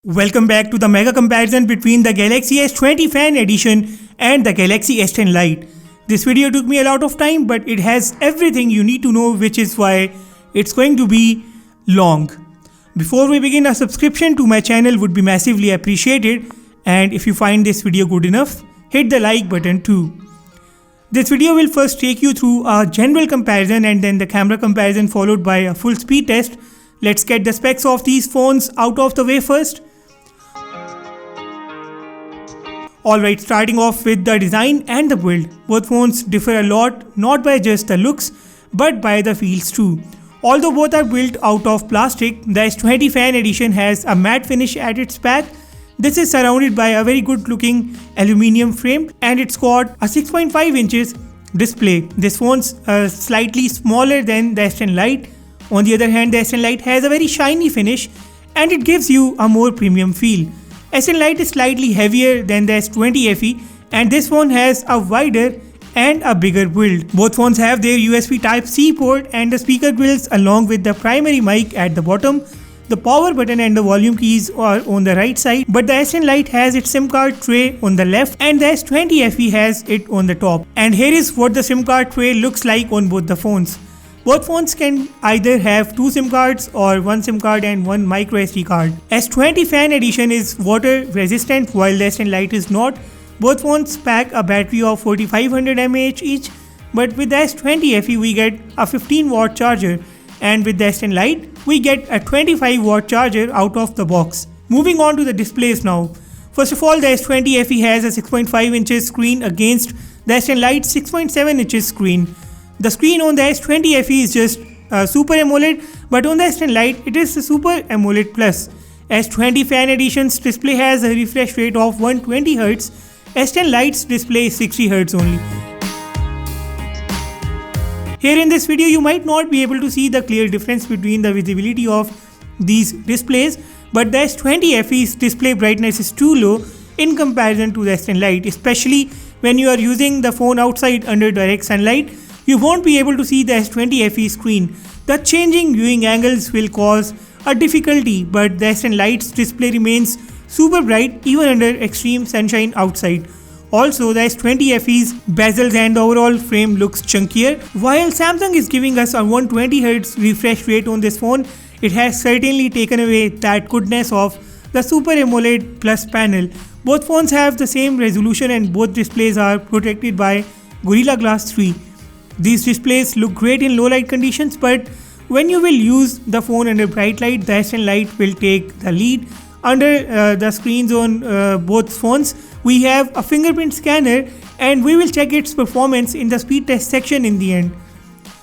Welcome back to the mega comparison between the Galaxy S20 Fan Edition and the Galaxy S10 Lite. This video took me a lot of time, but it has everything you need to know, which is why it's going to be long. Before we begin, a subscription to my channel would be massively appreciated, and if you find this video good enough, hit the like button too. This video will first take you through a general comparison and then the camera comparison followed by a full speed test. Let's get the specs of these phones out of the way first. Alright, starting off with the design and the build. Both phones differ a lot, not by just the looks, but by the feels too. Although both are built out of plastic, the S20 Fan Edition has a matte finish at its back. This is surrounded by a very good looking aluminium frame and it's got a 6.5 inches display. This phone's slightly smaller than the S10 Lite. On the other hand, the S10 Lite has a very shiny finish and it gives you a more premium feel. S10 Lite is slightly heavier than the S20 FE and this phone has a wider and a bigger build. Both phones have their USB Type-C port and the speaker grills along with the primary mic at the bottom. The power button and the volume keys are on the right side, but the S10 Lite has its SIM card tray on the left and the S20 FE has it on the top. And here is what the SIM card tray looks like on both the phones. Both phones can either have 2 SIM cards or 1 SIM card and 1 micro SD card. S20 Fan Edition is water resistant while the S10 Lite is not. Both phones pack a battery of 4500 mAh each, but with the S20 FE we get a 15 watt charger and with the S10 Lite we get a 25 watt charger out of the box. Moving on to the displays now. First of all, the S20 FE has a 6.5 inches screen against the S10 Lite's 6.7 inches screen. The screen on the S20 FE is just Super AMOLED, but on the S10 Lite it is the Super AMOLED Plus. S20 Fan Edition's display has a refresh rate of 120Hz. S10 Lite's display is 60Hz only. Here in this video you might not be able to see the clear difference between the visibility of these displays, but the S20 FE's display brightness is too low in comparison to the S10 Lite, especially when you are using the phone outside under direct sunlight. You won't be able to see the S20 FE screen. The changing viewing angles will cause a difficulty, but the S10 Lite's display remains super bright even under extreme sunshine outside. Also, the S20 FE's bezels and the overall frame looks chunkier. While Samsung is giving us a 120Hz refresh rate on this phone, it has certainly taken away that goodness of the Super AMOLED Plus panel. Both phones have the same resolution and both displays are protected by Gorilla Glass 3. These displays look great in low light conditions, but when you will use the phone under bright light, the S10 Lite will take the lead. Under the screens on both phones, we have a fingerprint scanner and we will check its performance in the speed test section in the end.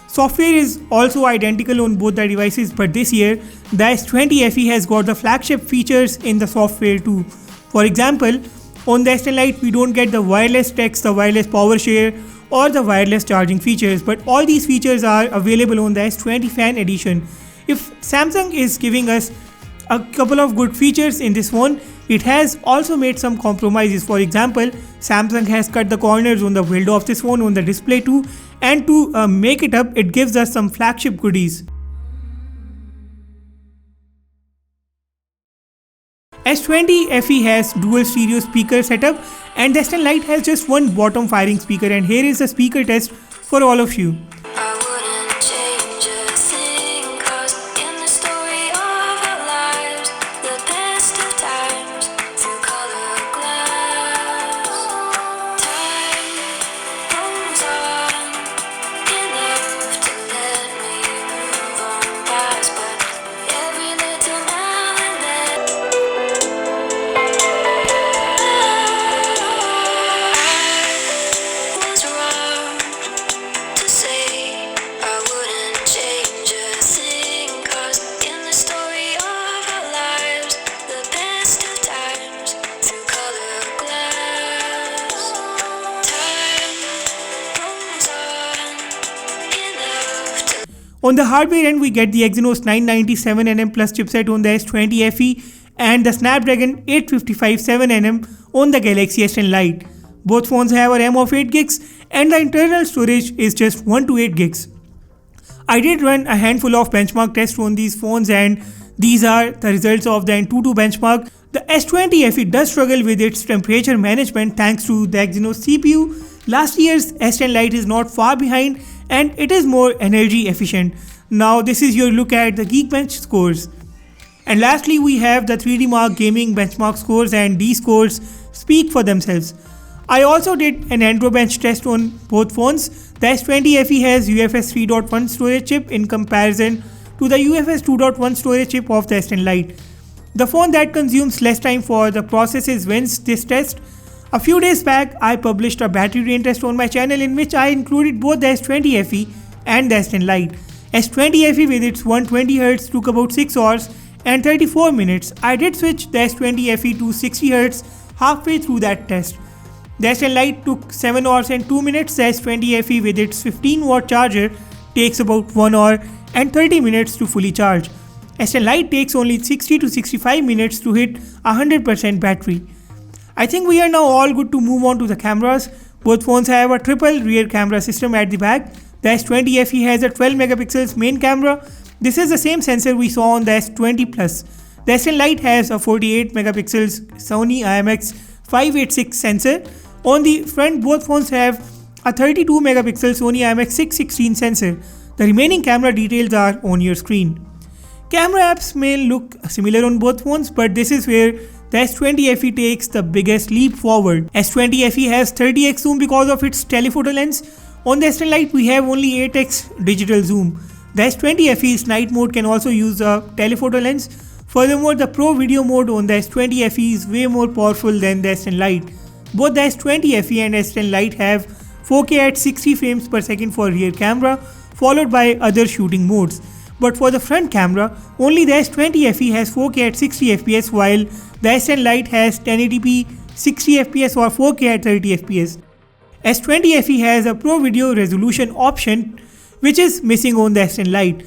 Software is also identical on both the devices, but this year the S20 FE has got the flagship features in the software too. For example, on the S10 Lite we don't get the wireless text, the wireless power share or the wireless charging features, but all these features are available on the S20 Fan Edition. If Samsung is giving us a couple of good features in this phone, it has also made some compromises. For example, Samsung has cut the corners on the build of this phone on the display too, and to make it up, it gives us some flagship goodies. S20 FE has dual stereo speaker setup and the S10 Lite has just one bottom firing speaker, and here is the speaker test for all of you. On the hardware end, we get the Exynos 997nm Plus chipset on the S20 FE and the Snapdragon 855 7nm on the Galaxy S10 Lite. Both phones have a RAM of 8GB and the internal storage is just 128GB. I did run a handful of benchmark tests on these phones and these are the results of the Antutu benchmark. The S20 FE does struggle with its temperature management thanks to the Exynos CPU. Last year's S10 Lite is not far behind and it is more energy efficient. Now this is your look at the Geekbench scores. And lastly, we have the 3D Mark Gaming benchmark scores, and these scores speak for themselves. I also did an AndroBench test on both phones. The S20 FE has UFS 3.1 storage chip in comparison to the UFS 2.1 storage chip of the S10 Lite. The phone that consumes less time for the processes wins this test. A few days back, I published a battery drain test on my channel in which I included both the S20 FE and the S10 Lite. S20 FE with its 120Hz took about 6 hours and 34 minutes. I did switch the S20 FE to 60Hz halfway through that test. The S10 Lite took 7 hours and 2 minutes. The S20 FE with its 15-watt charger takes about 1 hour and 30 minutes to fully charge. S10 Lite takes only 60 to 65 minutes to hit 100% battery. I think we are now all good to move on to the cameras. Both phones have a triple rear camera system at the back. The S20 FE has a 12 megapixels main camera. This is the same sensor we saw on the S20 Plus. The S10 Lite has a 48 megapixels Sony IMX586 sensor. On the front, both phones have a 32 megapixel Sony IMX616 sensor. The remaining camera details are on your screen. Camera apps may look similar on both phones, but this is where the S20 FE takes the biggest leap forward. S20 FE has 30x zoom because of its telephoto lens. On the S10 Lite, we have only 8x digital zoom. The S20 FE's night mode can also use a telephoto lens. Furthermore, the Pro Video mode on the S20 FE is way more powerful than the S10 Lite. Both the S20 FE and S10 Lite have 4K at 60 frames per second for rear camera, followed by other shooting modes. But for the front camera, only the S20 FE has 4K at 60 fps while the S10 Lite has 1080p 60 fps or 4K at 30 fps. S20 FE has a Pro Video resolution option which is missing on the S10 Lite.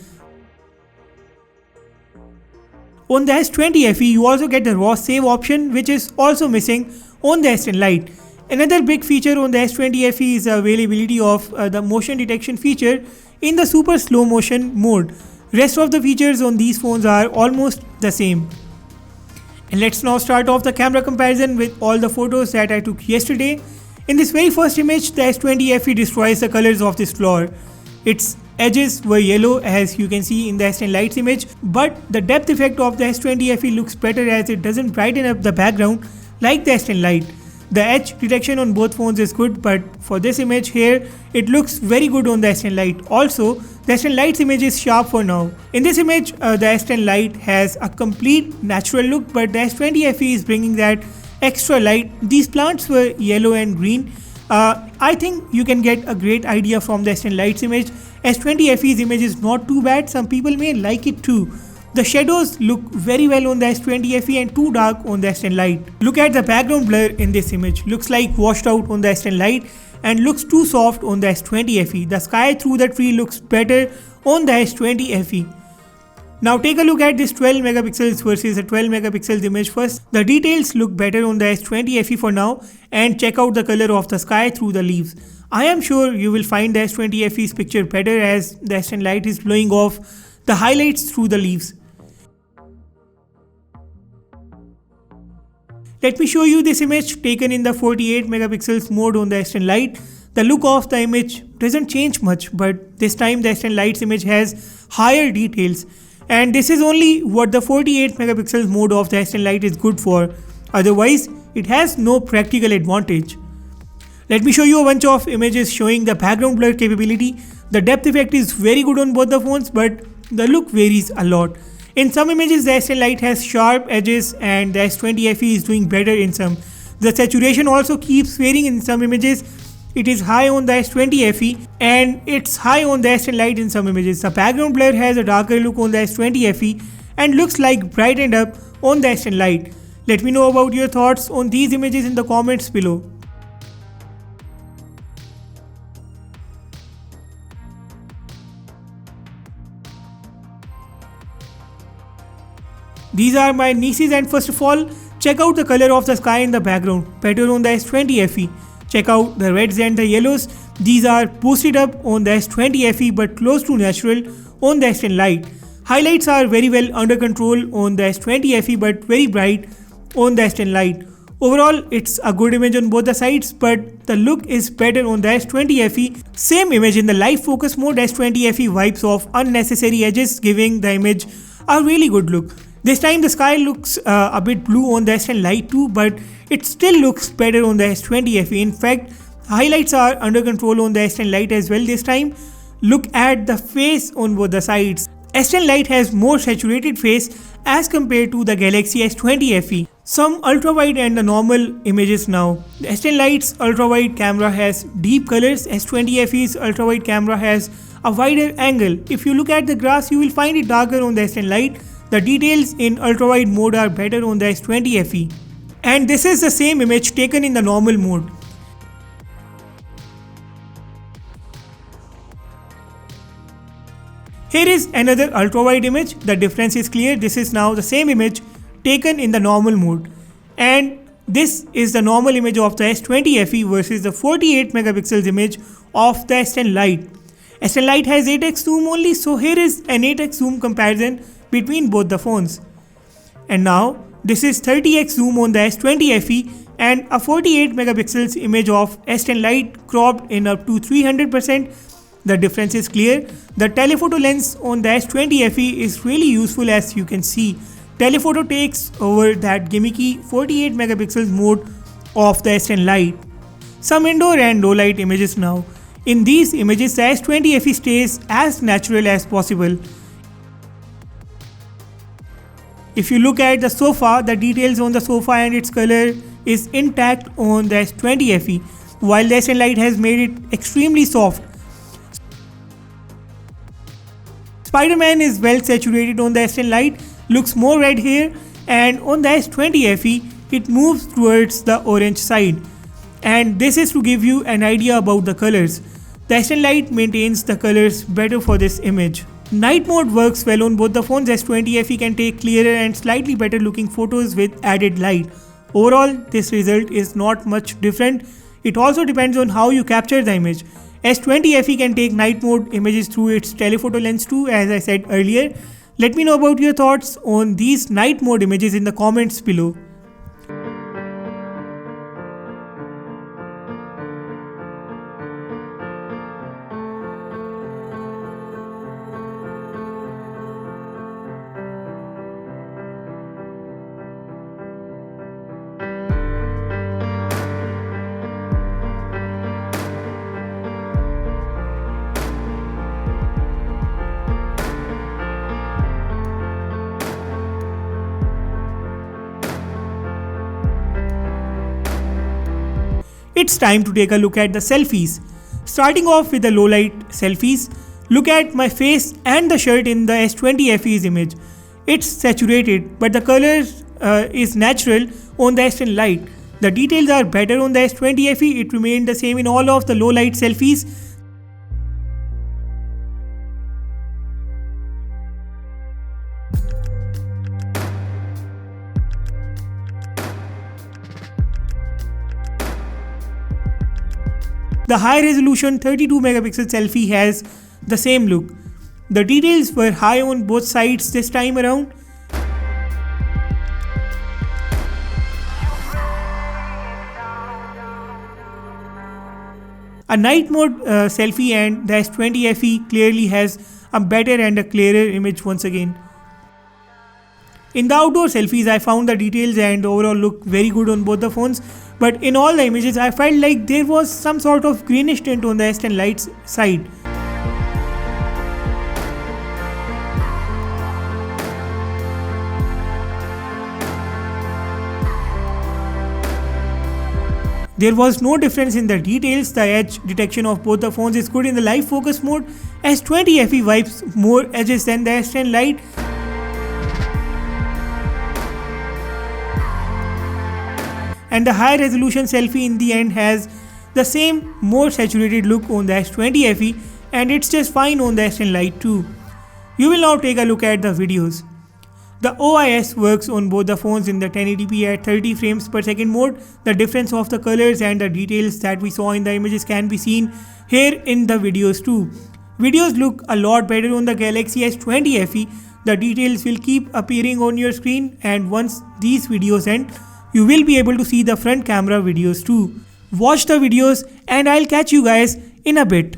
On the S20 FE, you also get the RAW save option which is also missing on the S10 Lite. Another big feature on the S20 FE is the availability of the motion detection feature in the super slow motion mode. Rest of the features on these phones are almost the same. And let's now start off the camera comparison with all the photos that I took yesterday. In this very first image, the S20 FE destroys the colors of this floor. Its edges were yellow as you can see in the S10 Lite's image, but the depth effect of the S20 FE looks better as it doesn't brighten up the background like the S10 Lite. The edge detection on both phones is good, but for this image here, it looks very good on the S10 Lite. Also, the S10 Lite's image is sharp for now. In this image, the S10 Lite has a complete natural look, but the S20 FE is bringing that extra light. These plants were yellow and green. I think you can get a great idea from the S10 Lite's image. S20 FE's image is not too bad. Some people may like it too. The shadows look very well on the S20 FE and too dark on the S10 Lite. Look at the background blur in this image. Looks like washed out on the S10 Lite and looks too soft on the S20 FE. The sky through the tree looks better on the S20 FE. Now take a look at this 12 megapixels versus a 12 megapixels image first. The details look better on the S20 FE for now, and check out the color of the sky through the leaves. I am sure you will find the S20 FE's picture better as the S10 Lite is blowing off the highlights through the leaves. Let me show you this image taken in the 48 megapixels mode on the S10 Lite. The look of the image doesn't change much, but this time the S10 Lite's image has higher details. And this is only what the 48 megapixels mode of the S10 Lite is good for. Otherwise, it has no practical advantage. Let me show you a bunch of images showing the background blur capability. The depth effect is very good on both the phones, but the look varies a lot. In some images, the S10 Lite has sharp edges and the S20 FE is doing better in some. The saturation also keeps varying in some images. It is high on the S20 FE and it's high on the S10 Lite in some images. The background blur has a darker look on the S20 FE and looks like brightened up on the S10 Lite. Let me know about your thoughts on these images in the comments below. These are my nieces, and first of all, check out the color of the sky in the background, better on the S20 FE. Check out the reds and the yellows. These are boosted up on the S20 FE but close to natural on the S10 Lite. Highlights are very well under control on the S20 FE but very bright on the S10 Lite. Overall, it's a good image on both the sides, but the look is better on the S20 FE. Same image in the live focus mode, S20 FE wipes off unnecessary edges, giving the image a really good look. This time the sky looks a bit blue on the S10 Lite too, but it still looks better on the S20 FE. In fact, highlights are under control on the S10 Lite as well this time. Look at the face on both the sides. S10 Lite has more saturated face as compared to the Galaxy S20 FE. Some ultra wide and the normal images now. The S10 Lite's ultra wide camera has deep colors. S20 FE's ultra wide camera has a wider angle. If you look at the grass, you will find it darker on the S10 Lite. The details in ultra wide mode are better on the S20 FE. And this is the same image taken in the normal mode. Here is another ultra wide image. The difference is clear. This is now the same image taken in the normal mode, and this is the normal image of the S20 FE versus the 48 megapixels image of the S10 Lite. S10 Lite has 8x zoom only, so here is an 8x zoom comparison between both the phones. And now this is 30x zoom on the S20 FE and a 48 megapixels image of S10 Lite cropped in up to 300%. The difference is clear. The telephoto lens on the S20 FE is really useful, as you can see. Telephoto takes over that gimmicky 48 megapixels mode of the S10 Lite. Some indoor and low light images now. In these images, the S20 FE stays as natural as possible. If you look at the sofa, the details on the sofa and its color is intact on the S20 FE, while the S10 Lite has made it extremely soft. Spider-Man is well saturated on the S10 Lite, looks more red here, and on the S20 FE it moves towards the orange side. And this is to give you an idea about the colors. The S10 Lite maintains the colors better for this image. Night mode works well on both the phones. S20 FE can take clearer and slightly better looking photos with added light. Overall, this result is not much different. It also depends on how you capture the image. S20 FE can take night mode images through its telephoto lens too, as I said earlier. Let me know about your thoughts on these night mode images in the comments below. It's time to take a look at the selfies. Starting off with the low light selfies, look at my face and the shirt in the S20 FE's image. It's saturated, but the color is natural on the S10 Lite. The details are better on the S20 FE. It remained the same in all of the low light selfies. The high resolution 32 megapixel selfie has the same look. The details were high on both sides this time around. A night mode selfie and the S20 FE clearly has a better and a clearer image once again. In the outdoor selfies, I found the details and the overall look very good on both the phones, but in all the images I felt like there was some sort of greenish tint on the S10 Lite's side. There was no difference in the details. The edge detection of both the phones is good in the live focus mode. S20 FE wipes more edges than the S10 Lite. And the high resolution selfie in the end has the same more saturated look on the S20 FE, and it's just fine on the S10 Lite too. You will now take a look at the videos. The OIS works on both the phones in the 1080p at 30 frames per second mode. The difference of the colors and the details that we saw in the images can be seen here in the videos too. Videos look a lot better on the Galaxy S20 FE. The details will keep appearing on your screen, and once these videos end, you will be able to see the front camera videos too. Watch the videos and I'll catch you guys in a bit.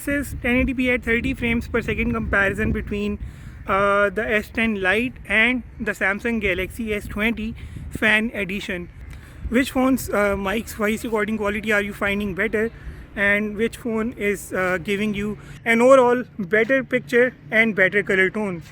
This is 1080p at 30 frames per second comparison between the S10 Lite and the Samsung Galaxy S20 Fan Edition. Which phone's mic's voice recording quality are you finding better, and which phone is giving you an overall better picture and better color tones?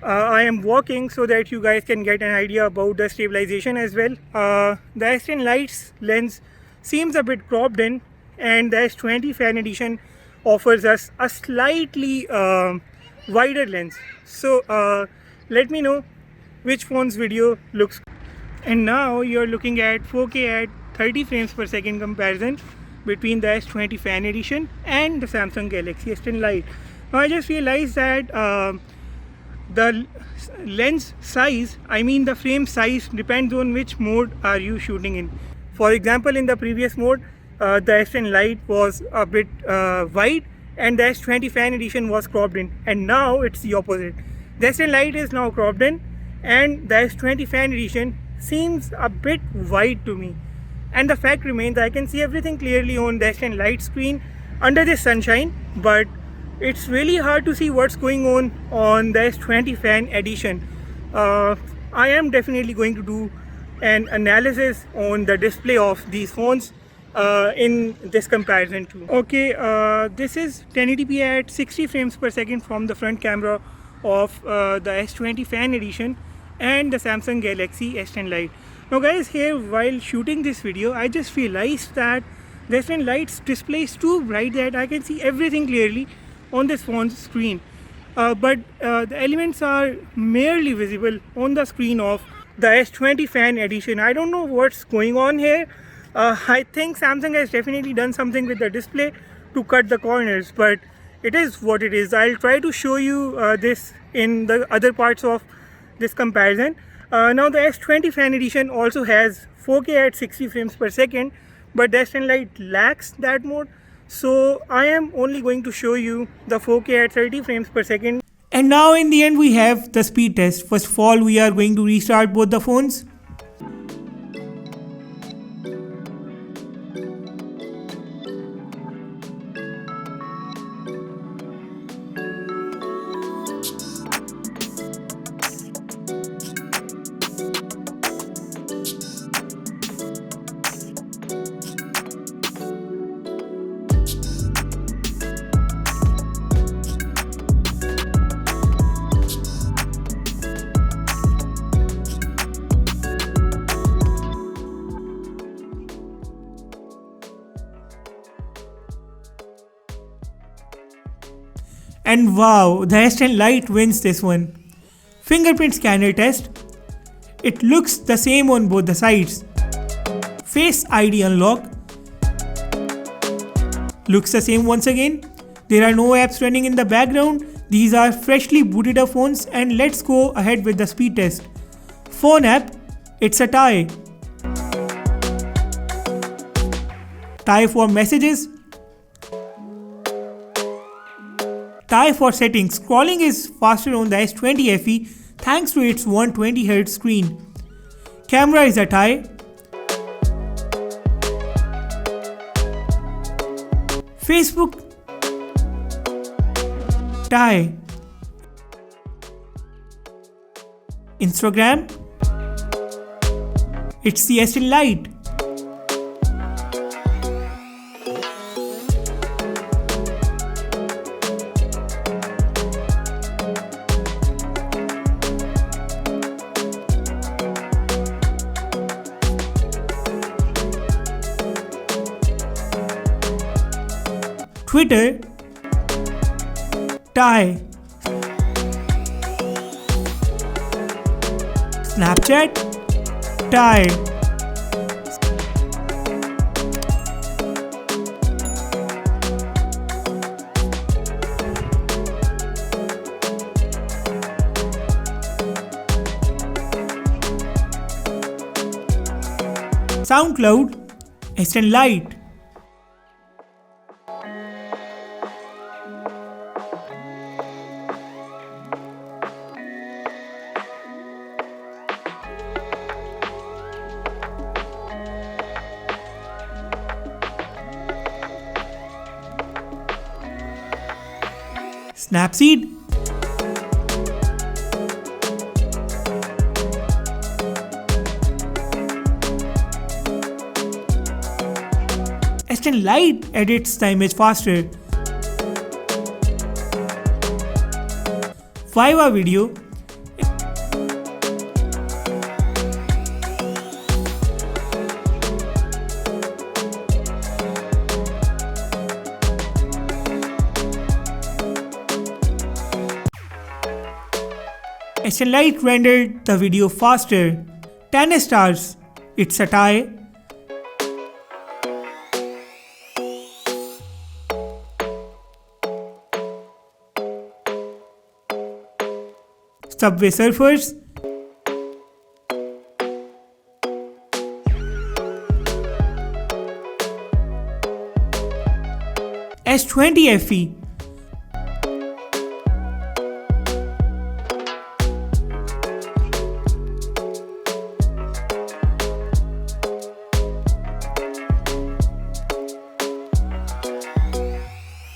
I am walking so that you guys can get an idea about the stabilization as well. The S10 Lite's lens seems a bit cropped in, and the S20 Fan Edition offers us a slightly wider lens. So let me know which phone's video looks. And now you're looking at 4K at 30 frames per second comparison between the S20 Fan Edition and the Samsung Galaxy S10 Lite. Now I just realized that the lens size, I mean the frame size, depends on which mode are you shooting in. For example, in the previous mode, the S10 Lite was a bit wide and the S20 Fan Edition was cropped in, and now it's the opposite. The S10 Lite is now cropped in and the S20 Fan Edition seems a bit wide to me. And the fact remains, I can see everything clearly on the S10 Lite screen under the sunshine, but it's really hard to see what's going on the S20 Fan Edition. I am definitely going to do an analysis on the display of these phones in this comparison too. Okay, this is 1080p at 60 frames per second from the front camera of the S20 Fan Edition and the Samsung Galaxy S10 Lite. Now guys, here while shooting this video, I just realized that the S10 Lite's display is too bright that I can see everything clearly on this phone's screen, but the elements are merely visible on the screen of the S20 Fan Edition. I don't know what's going on here. I think Samsung has definitely done something with the display to cut the corners, but it is what it is. I'll try to show you this in the other parts of this comparison. Now the S20 Fan Edition also has 4K at 60 frames per second, but the S10 Lite lacks that mode. So I am only going to show you the 4K at 30 frames per second And now in the end we have the speed test. First of all, we are going to restart both the phones. And wow, the S10 Lite wins this one. Fingerprint scanner test. It looks the same on both the sides. Face ID unlock. Looks the same once again. There are no apps running in the background. These are freshly booted up phones, and let's go ahead with the speed test. Phone app, it's a tie. Tie for messages. Tie for settings. Scrolling is faster on the S20 FE thanks to its 120Hz screen. Camera is a tie. Facebook, tie. Instagram, it's the S10 Lite. Twitter, tie. Snapchat, tie. SoundCloud, S10 Lite. Snapseed, S10 Lite edits the image faster. Viva Video, S10 Lite rendered the video faster. 10 stars, it's a tie. Subway Surfers, S20 FE,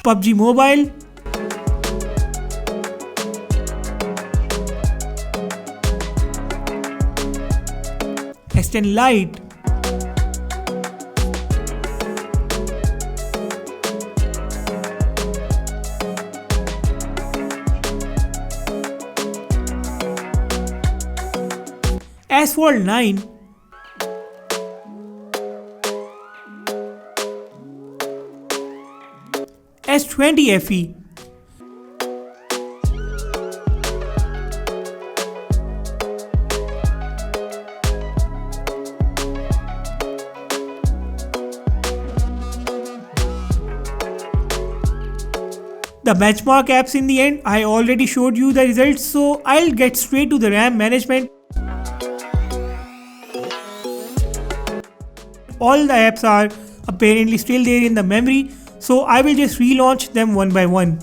PUBG Mobile, S10 Lite, Asphalt 9, S20 FE, the benchmark apps. In the end, I already showed you the results, so I'll get straight to the RAM management. All the apps are apparently still there in the memory, so I will just relaunch them one by one.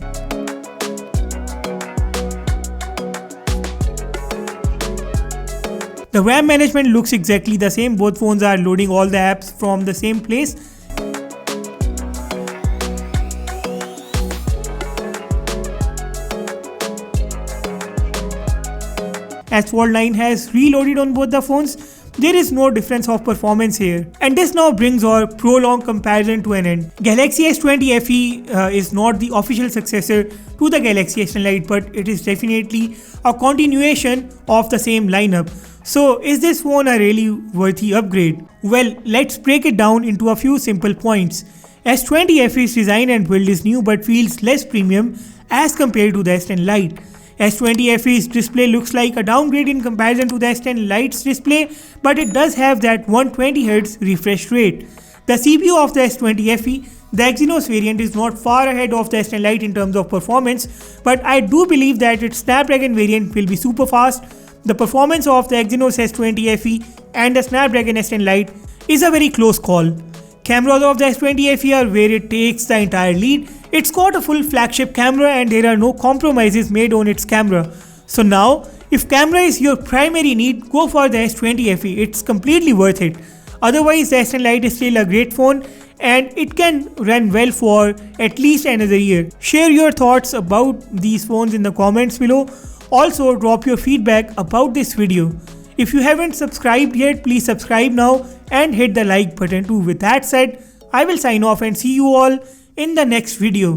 The RAM management looks exactly the same, both phones are loading all the apps from the same place. As Fold 9 has reloaded on both the phones, there is no difference of performance here. And this now brings our prolonged comparison to an end. Galaxy S20 FE is not the official successor to the Galaxy S10 Lite, but it is definitely a continuation of the same lineup. So is this phone a really worthy upgrade? Well, let's break it down into a few simple points. S20 FE's design and build is new but feels less premium as compared to the S10 Lite. S20 FE's display looks like a downgrade in comparison to the S10 Lite's display, but it does have that 120Hz refresh rate. The CPU of the S20 FE, the Exynos variant, is not far ahead of the S10 Lite in terms of performance, but I do believe that its Snapdragon variant will be super fast. The performance of the Exynos S20 FE and the Snapdragon S10 Lite is a very close call. Cameras of the S20 FE are where it takes the entire lead. It's got a full flagship camera and there are no compromises made on its camera. So now, if camera is your primary need, go for the S20 FE, it's completely worth it. Otherwise, the S10 Lite is still a great phone and it can run well for at least another year. Share your thoughts about these phones in the comments below. Also, drop your feedback about this video. If you haven't subscribed yet, please subscribe now and hit the like button too. With that said, I will sign off and see you all in the next video.